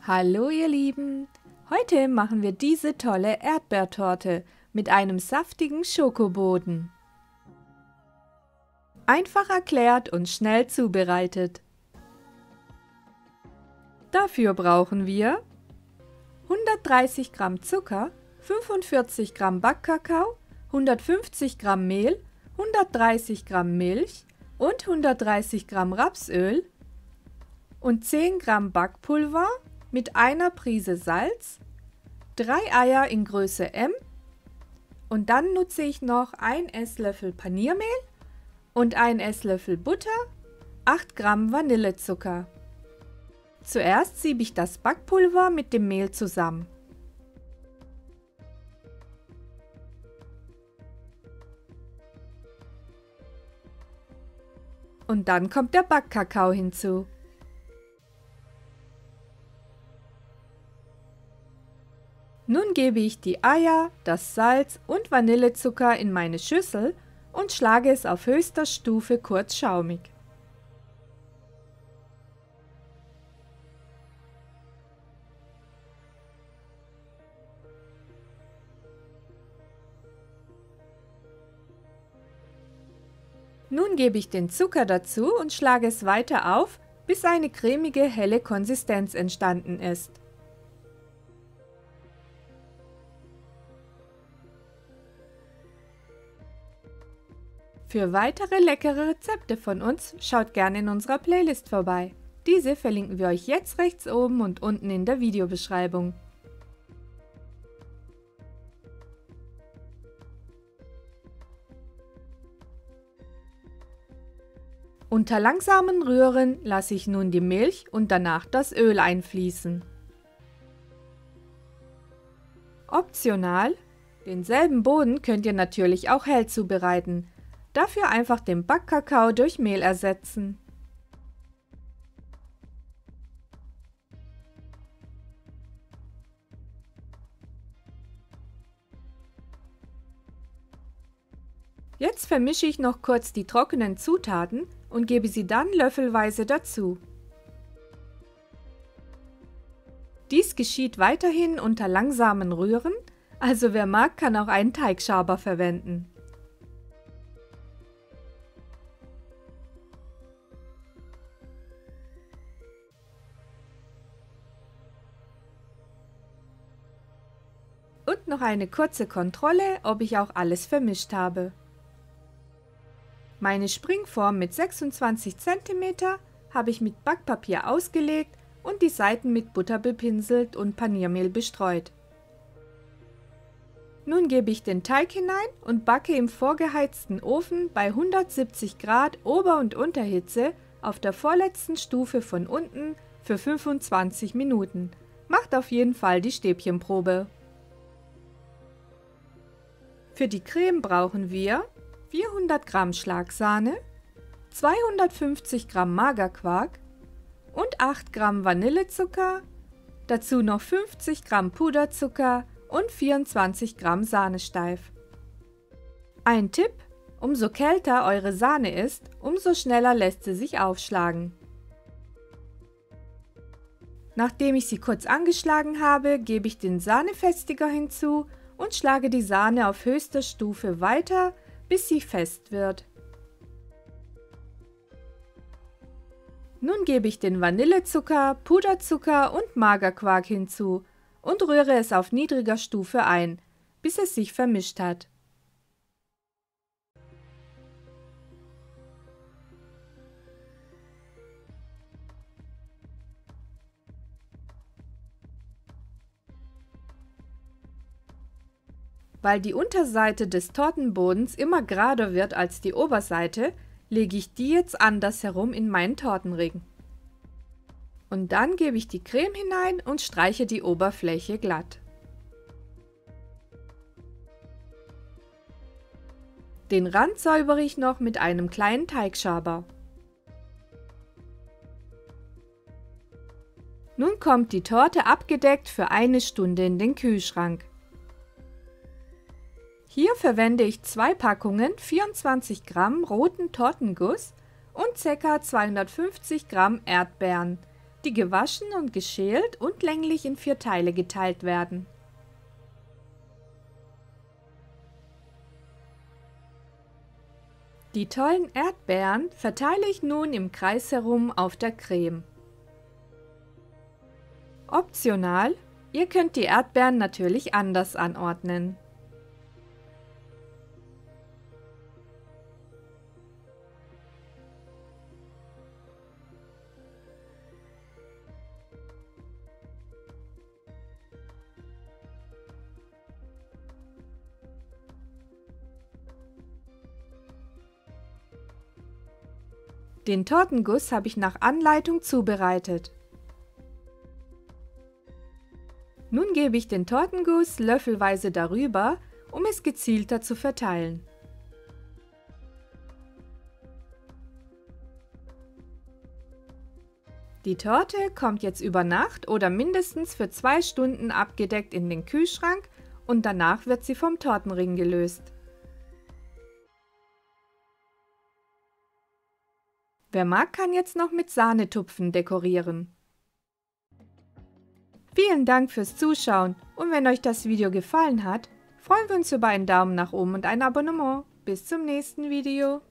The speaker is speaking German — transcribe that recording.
Hallo ihr Lieben! Heute machen wir diese tolle Erdbeertorte mit einem saftigen Schokoboden. Einfach erklärt und schnell zubereitet. Dafür brauchen wir 130 Gramm Zucker, 45 Gramm Backkakao, 150 Gramm Mehl, 130 Gramm Milch und 130 Gramm Rapsöl und 10 Gramm Backpulver mit einer Prise Salz, 3 Eier in Größe M und dann nutze ich noch 1 Esslöffel Paniermehl und 1 Esslöffel Butter, 8 Gramm Vanillezucker. Zuerst siebe ich das Backpulver mit dem Mehl zusammen. Und dann kommt der Backkakao hinzu. Nun gebe ich die Eier, das Salz und Vanillezucker in meine Schüssel und schlage es auf höchster Stufe kurz schaumig. Nun gebe ich den Zucker dazu und schlage es weiter auf, bis eine cremige, helle Konsistenz entstanden ist. Für weitere leckere Rezepte von uns schaut gerne in unserer Playlist vorbei. Diese verlinken wir euch jetzt rechts oben und unten in der Videobeschreibung. Unter langsamem Rühren lasse ich nun die Milch und danach das Öl einfließen. Optional: denselben Boden könnt ihr natürlich auch hell zubereiten. Dafür einfach den Backkakao durch Mehl ersetzen. Jetzt vermische ich noch kurz die trockenen Zutaten und gebe sie dann löffelweise dazu. Dies geschieht weiterhin unter langsamem Rühren, also wer mag, kann auch einen Teigschaber verwenden. Und noch eine kurze Kontrolle, ob ich auch alles vermischt habe. Meine Springform mit 26 cm habe ich mit Backpapier ausgelegt und die Seiten mit Butter bepinselt und Paniermehl bestreut. Nun gebe ich den Teig hinein und backe im vorgeheizten Ofen bei 170 Grad Ober- und Unterhitze auf der vorletzten Stufe von unten für 25 Minuten. Macht auf jeden Fall die Stäbchenprobe. Für die Creme brauchen wir 400 Gramm Schlagsahne, 250 Gramm Magerquark und 8 Gramm Vanillezucker, dazu noch 50 Gramm Puderzucker und 24 Gramm Sahnesteif. Ein Tipp: umso kälter eure Sahne ist, umso schneller lässt sie sich aufschlagen. Nachdem ich sie kurz angeschlagen habe, gebe ich den Sahnefestiger hinzu und schlage die Sahne auf höchster Stufe weiter, bis sie fest wird. Nun gebe ich den Vanillezucker, Puderzucker und Magerquark hinzu und rühre es auf niedriger Stufe ein, bis es sich vermischt hat. Weil die Unterseite des Tortenbodens immer gerader wird als die Oberseite, lege ich die jetzt andersherum in meinen Tortenring. Und dann gebe ich die Creme hinein und streiche die Oberfläche glatt. Den Rand säubere ich noch mit einem kleinen Teigschaber. Nun kommt die Torte abgedeckt für eine Stunde in den Kühlschrank. Hier verwende ich 2 Packungen 24 Gramm roten Tortenguss und ca. 250 Gramm Erdbeeren. die gewaschen und geschält und länglich in 4 Teile geteilt werden. Die tollen Erdbeeren verteile ich nun im Kreis herum auf der Creme. Optional, ihr könnt die Erdbeeren natürlich anders anordnen. Den Tortenguss habe ich nach Anleitung zubereitet. Nun gebe ich den Tortenguss löffelweise darüber, um es gezielter zu verteilen. Die Torte kommt jetzt über Nacht oder mindestens für 2 Stunden abgedeckt in den Kühlschrank und danach wird sie vom Tortenring gelöst. Wer mag, kann jetzt noch mit Sahnetupfen dekorieren. Vielen Dank fürs Zuschauen und wenn euch das Video gefallen hat, freuen wir uns über einen Daumen nach oben und ein Abonnement. Bis zum nächsten Video.